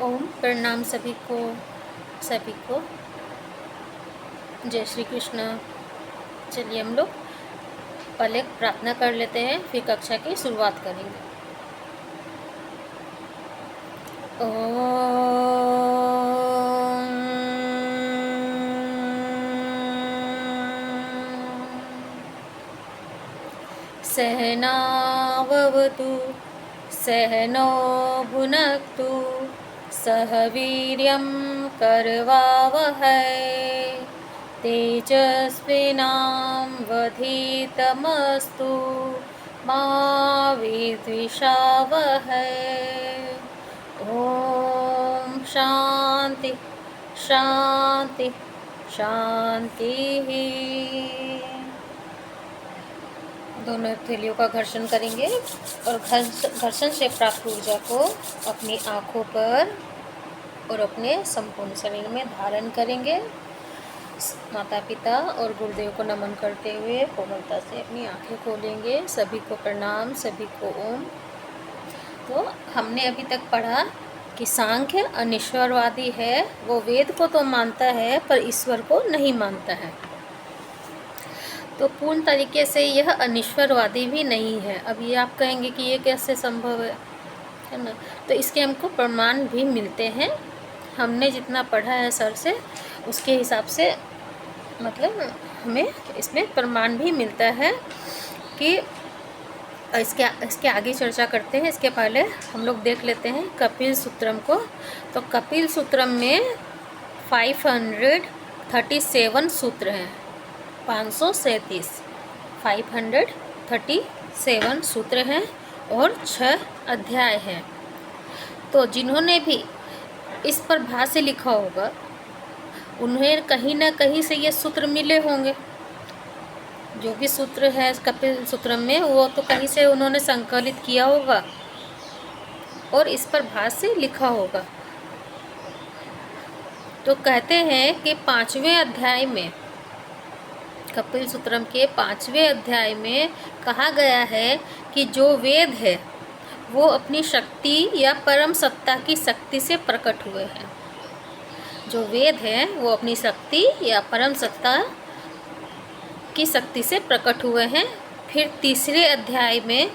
ओम प्रणाम सभी को जय श्री कृष्ण। चलिए हम लोग पहले एक प्रार्थना कर लेते हैं, फिर कक्षा की शुरुआत करेंगे। सहनाववतु सहनो भुनक्तु सह वीर्यं करवावहै तेजस्विनावधीतमस्तु मा विद्विषावहै। ओम शांति शांति शांति। दोनों थैलियों का घर्षण करेंगे और घर्षण से प्राप्त ऊर्जा को अपनी आँखों पर और अपने संपूर्ण शरीर में धारण करेंगे। माता पिता और गुरुदेव को नमन करते हुए कोमलता से अपनी आँखें खोलेंगे। सभी को प्रणाम, सभी को ओम। तो हमने अभी तक पढ़ा कि सांख्य अनिश्वरवादी है, वो वेद को तो मानता है पर ईश्वर को नहीं मानता है। तो पूर्ण तरीके से यह अनिश्वरवादी भी नहीं है। अब ये आप कहेंगे कि ये कैसे संभव है ना? तो इसके हमको प्रमाण भी मिलते हैं। हमने जितना पढ़ा है सर से उसके हिसाब से मतलब हमें इसमें प्रमाण भी मिलता है कि इसके आगे चर्चा करते हैं। इसके पहले हम लोग देख लेते हैं कपिल सूत्रम को। तो कपिल सूत्रम में 537 सूत्र हैं, 537 सूत्र हैं और 6 अध्याय हैं। तो जिन्होंने भी इस पर भाष्य लिखा होगा उन्हें कहीं ना कहीं से ये सूत्र मिले होंगे। जो भी सूत्र है कपिल सूत्र में वो तो कहीं से उन्होंने संकलित किया होगा और इस पर भाष्य लिखा होगा। तो कहते हैं कि 5वें अध्याय में, कपिल सूत्रम के 5वें अध्याय में कहा गया है कि जो वेद है वो अपनी शक्ति या परम सत्ता की शक्ति से प्रकट हुए हैं। जो वेद है वो अपनी शक्ति या परम सत्ता की शक्ति से प्रकट हुए हैं। फिर तीसरे अध्याय में,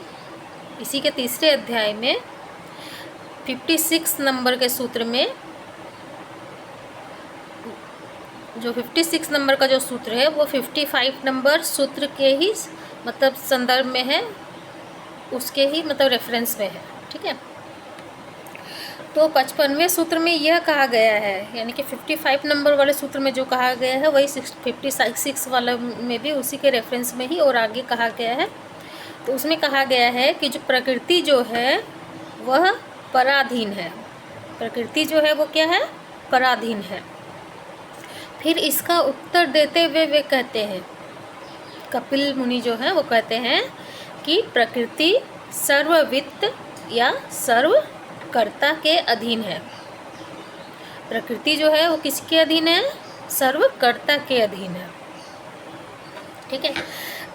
इसी के तीसरे अध्याय में 56 नंबर के सूत्र में, जो 56 नंबर का जो सूत्र है वो 55 नंबर सूत्र के ही मतलब संदर्भ में है, उसके ही मतलब रेफरेंस में है। ठीक है। तो 55वें सूत्र में यह कहा गया है, यानी कि 55 नंबर वाले सूत्र में जो कहा गया है वही 56 वाला में भी उसी के रेफरेंस में ही और आगे कहा गया है। तो उसमें कहा गया है कि जो प्रकृति जो है वह पराधीन है। प्रकृति जो है वो क्या है? पराधीन है। फिर इसका उत्तर देते हुए वे कहते हैं, कपिल मुनि जो हैं वो कहते हैं कि प्रकृति सर्ववित्त या सर्वकर्ता के अधीन है। प्रकृति जो है वो किसके अधीन है? सर्वकर्ता के अधीन है। ठीक है।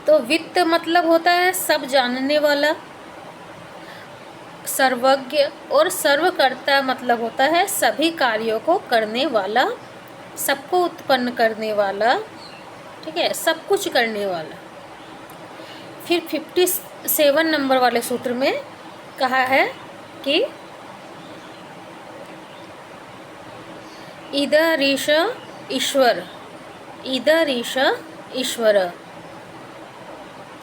तो वित्त मतलब होता है सब जानने वाला, सर्वज्ञ, और सर्वकर्ता मतलब होता है सभी कार्यों को करने वाला, सबको उत्पन्न करने वाला। ठीक है, सब कुछ करने वाला। फिर 57 नंबर वाले सूत्र में कहा है कि इदरीश ईश्वर, इदरीश ईश्वर।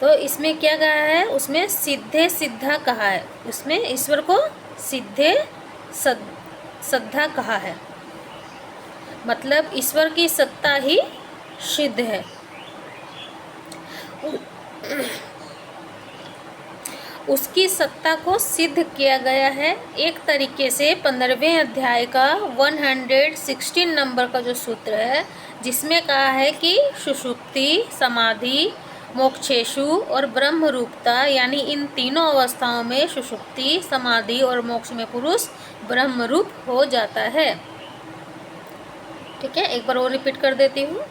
तो इसमें क्या कहा है? उसमें सिद्धे सिद्धा कहा है। उसमें ईश्वर को सिद्धे सद्धा कहा है। मतलब ईश्वर की सत्ता ही सिद्ध है। उसकी सत्ता को सिद्ध किया गया है एक तरीके से 15वें अध्याय का 116 नंबर का जो सूत्र है, जिसमें कहा है कि सुषुप्ति, समाधि, मोक्षेशु और ब्रह्म रूपता, यानी इन तीनों अवस्थाओं में सुषुप्ति, समाधि और मोक्ष में पुरुष ब्रह्म रूप हो जाता है। ठीक है, एक बार और रिपीट कर देती हूँ।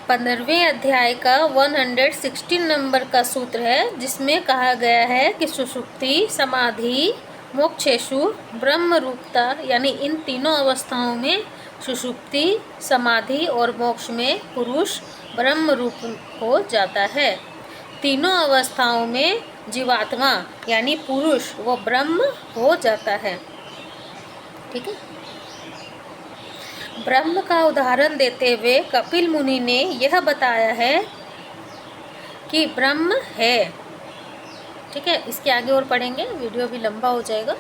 15वें अध्याय का 116 नंबर का सूत्र है जिसमें कहा गया है कि सुषुप्ति, समाधि, मोक्षेषु ब्रह्म रूपता, यानी इन तीनों अवस्थाओं में सुषुप्ति, समाधि और मोक्ष में पुरुष ब्रह्म रूप हो जाता है। तीनों अवस्थाओं में जीवात्मा यानी पुरुष वो ब्रह्म हो जाता है। ठीक है। ब्रह्म का उदाहरण देते हुए कपिल मुनि ने यह बताया है कि ब्रह्म है। ठीक है, इसके आगे और पढ़ेंगे, वीडियो भी लंबा हो जाएगा,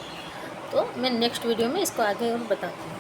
तो मैं नेक्स्ट वीडियो में इसको आगे और बताती हूँ।